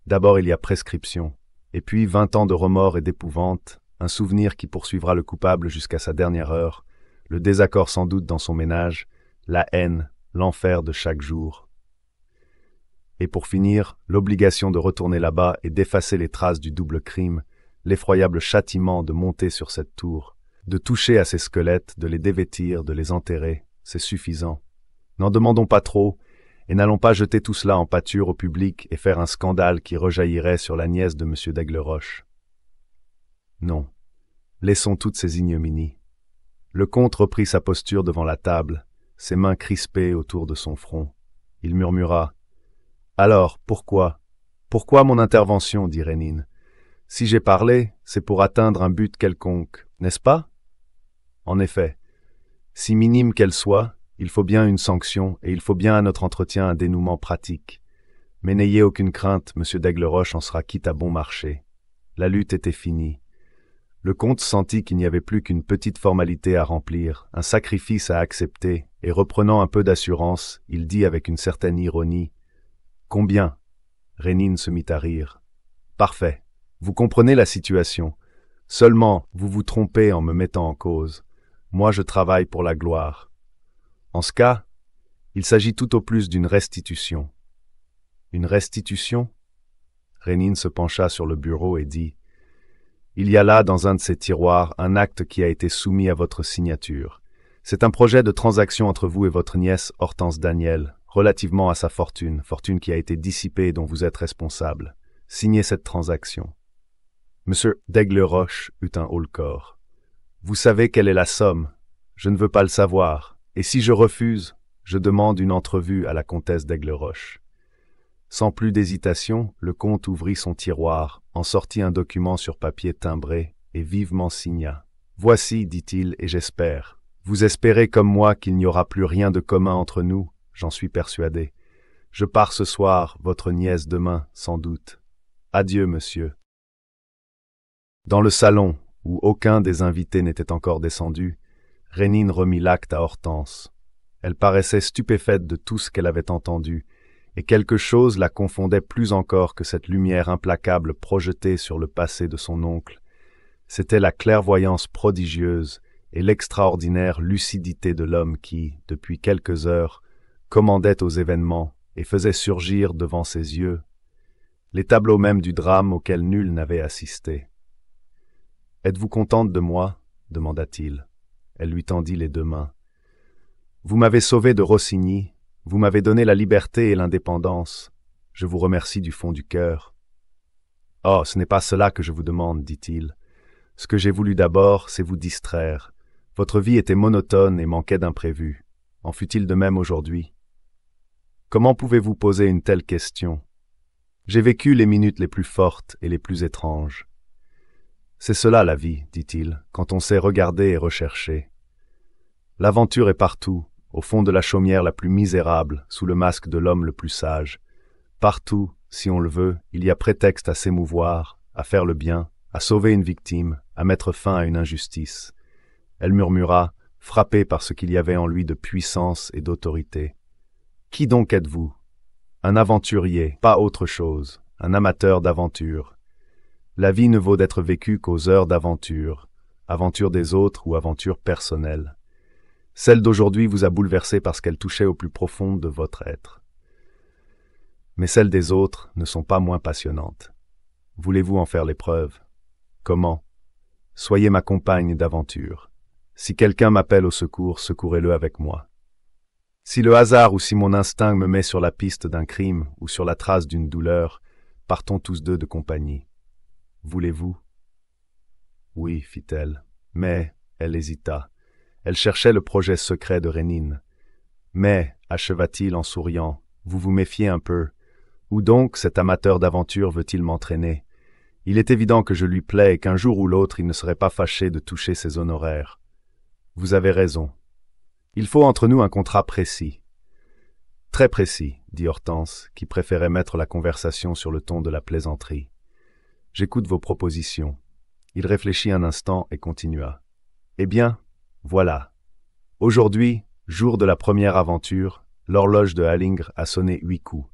D'abord il y a prescription, et puis 20 ans de remords et d'épouvante, un souvenir qui poursuivra le coupable jusqu'à sa dernière heure, le désaccord sans doute dans son ménage, la haine, l'enfer de chaque jour. Et pour finir, l'obligation de retourner là-bas et d'effacer les traces du double crime, l'effroyable châtiment de monter sur cette tour, de toucher à ces squelettes, de les dévêtir, de les enterrer, c'est suffisant. N'en demandons pas trop, et n'allons pas jeter tout cela en pâture au public et faire un scandale qui rejaillirait sur la nièce de M. d'Aigleroche. Non, laissons toutes ces ignominies. Le comte reprit sa posture devant la table, ses mains crispées autour de son front. Il murmura. « Alors, pourquoi? Pourquoi mon intervention ?» dit Rénine. « Si j'ai parlé, c'est pour atteindre un but quelconque, n'est-ce pas? En effet, si minime qu'elle soit, il faut bien une sanction et il faut bien à notre entretien un dénouement pratique. Mais n'ayez aucune crainte, M. d'Aigleroche en sera quitte à bon marché. La lutte était finie. Le comte sentit qu'il n'y avait plus qu'une petite formalité à remplir, un sacrifice à accepter, et reprenant un peu d'assurance, il dit avec une certaine ironie « Combien ?» Rénine se mit à rire. « Parfait. Vous comprenez la situation. Seulement, vous vous trompez en me mettant en cause. Moi, je travaille pour la gloire. En ce cas, il s'agit tout au plus d'une restitution. » « Une restitution ?» Rénine se pencha sur le bureau et dit « Il y a là, dans un de ces tiroirs, un acte qui a été soumis à votre signature. C'est un projet de transaction entre vous et votre nièce Hortense Daniel, relativement à sa fortune, fortune qui a été dissipée et dont vous êtes responsable. Signez cette transaction. » M. d'Aigleroche eut un haut-le-corps. « Vous savez quelle est la somme? Je ne veux pas le savoir. Et si je refuse, je demande une entrevue à la comtesse d'Aigleroche. » Sans plus d'hésitation, le comte ouvrit son tiroir, en sortit un document sur papier timbré et vivement signa. « Voici, dit-il, et j'espère. Vous espérez comme moi qu'il n'y aura plus rien de commun entre nous, j'en suis persuadé. Je pars ce soir, votre nièce demain, sans doute. Adieu, monsieur. » Dans le salon, où aucun des invités n'était encore descendu, Rénine remit l'acte à Hortense. Elle paraissait stupéfaite de tout ce qu'elle avait entendu, et quelque chose la confondait plus encore que cette lumière implacable projetée sur le passé de son oncle. C'était la clairvoyance prodigieuse et l'extraordinaire lucidité de l'homme qui, depuis quelques heures, commandait aux événements et faisait surgir devant ses yeux les tableaux mêmes du drame auquel nul n'avait assisté. « Êtes-vous contente de moi ?» demanda-t-il. Elle lui tendit les deux mains. « Vous m'avez sauvé de Rossigny. Vous m'avez donné la liberté et l'indépendance. Je vous remercie du fond du cœur. »« Oh, ce n'est pas cela que je vous demande, dit-il. Ce que j'ai voulu d'abord, c'est vous distraire. Votre vie était monotone et manquait d'imprévus. En fut-il de même aujourd'hui? Comment pouvez-vous poser une telle question? J'ai vécu les minutes les plus fortes et les plus étranges. C'est cela la vie, dit-il, quand on sait regarder et rechercher. L'aventure est partout. Au fond de la chaumière la plus misérable, sous le masque de l'homme le plus sage. Partout, si on le veut, il y a prétexte à s'émouvoir, à faire le bien, à sauver une victime, à mettre fin à une injustice. Elle murmura, frappée par ce qu'il y avait en lui de puissance et d'autorité. « Qui donc êtes-vous? Un aventurier, pas autre chose, un amateur d'aventure. La vie ne vaut d'être vécue qu'aux heures d'aventure. aventure des autres ou aventure personnelle. Celle d'aujourd'hui vous a bouleversé parce qu'elle touchait au plus profond de votre être. Mais celles des autres ne sont pas moins passionnantes. Voulez-vous en faire l'épreuve? Comment? Soyez ma compagne d'aventure. Si quelqu'un m'appelle au secours, secourez-le avec moi. Si le hasard ou si mon instinct me met sur la piste d'un crime ou sur la trace d'une douleur, partons tous deux de compagnie. Voulez-vous? Oui, fit-elle, mais elle hésita. Elle cherchait le projet secret de Rénine. Mais, acheva-t-il en souriant, vous vous méfiez un peu. Où donc cet amateur d'aventure veut-il m'entraîner? Il est évident que je lui plais et qu'un jour ou l'autre il ne serait pas fâché de toucher ses honoraires. Vous avez raison. Il faut entre nous un contrat précis. Très précis, dit Hortense, qui préférait mettre la conversation sur le ton de la plaisanterie. J'écoute vos propositions. Il réfléchit un instant et continua. Eh bien, voilà. Aujourd'hui, jour de la première aventure, l'horloge de Halingre a sonné 8 coups.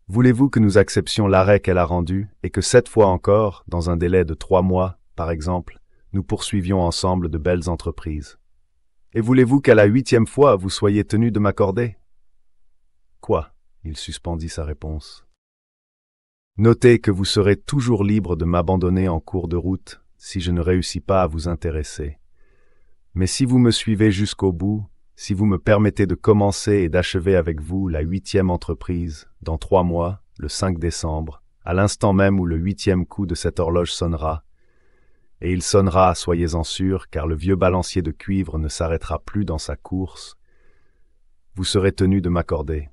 Voulez-vous que nous acceptions l'arrêt qu'elle a rendu et que cette fois encore, dans un délai de 3 mois, par exemple, nous poursuivions ensemble de belles entreprises? Et voulez-vous qu'à la 8e fois, vous soyez tenu de m'accorder? Quoi? Il suspendit sa réponse. Notez que vous serez toujours libre de m'abandonner en cours de route si je ne réussis pas à vous intéresser. Mais si vous me suivez jusqu'au bout, si vous me permettez de commencer et d'achever avec vous la 8e entreprise, dans 3 mois, le 5 décembre, à l'instant même où le 8e coup de cette horloge sonnera, et il sonnera, soyez-en sûrs, car le vieux balancier de cuivre ne s'arrêtera plus dans sa course, vous serez tenu de m'accorder.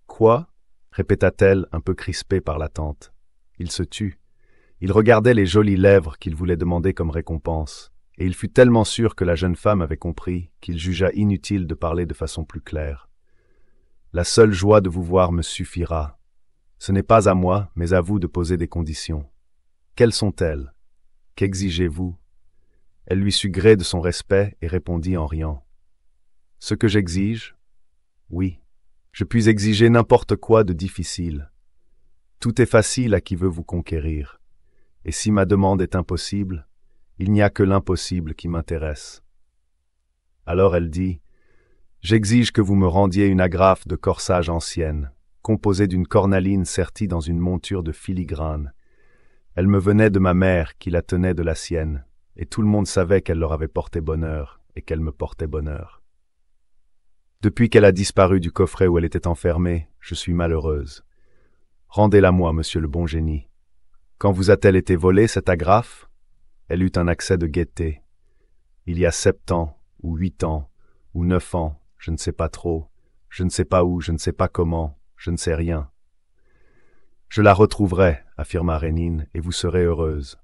Quoi? Répéta-t-elle, un peu crispée par l'attente. Il se tut. Il regardait les jolies lèvres qu'il voulait demander comme récompense, et il fut tellement sûr que la jeune femme avait compris qu'il jugea inutile de parler de façon plus claire. La seule joie de vous voir me suffira. Ce n'est pas à moi, mais à vous de poser des conditions. Quelles sont-elles? Qu'exigez-vous? Elle lui sut gré de son respect et répondit en riant. Ce que j'exige? Oui. Je puis exiger n'importe quoi de difficile. Tout est facile à qui veut vous conquérir. Et si ma demande est impossible, il n'y a que l'impossible qui m'intéresse. Alors elle dit, « J'exige que vous me rendiez une agrafe de corsage ancienne, composée d'une cornaline sertie dans une monture de filigrane. Elle me venait de ma mère qui la tenait de la sienne, et tout le monde savait qu'elle leur avait porté bonheur et qu'elle me portait bonheur. Depuis qu'elle a disparu du coffret où elle était enfermée, je suis malheureuse. Rendez-la-moi, monsieur le bon génie. Quand vous a-t-elle été volée, cette agrafe? Elle eut un accès de gaieté. Il y a 7 ans, ou 8 ans, ou 9 ans, je ne sais pas trop, je ne sais pas où, je ne sais pas comment, je ne sais rien. Je la retrouverai, affirma Rénine, et vous serez heureuse.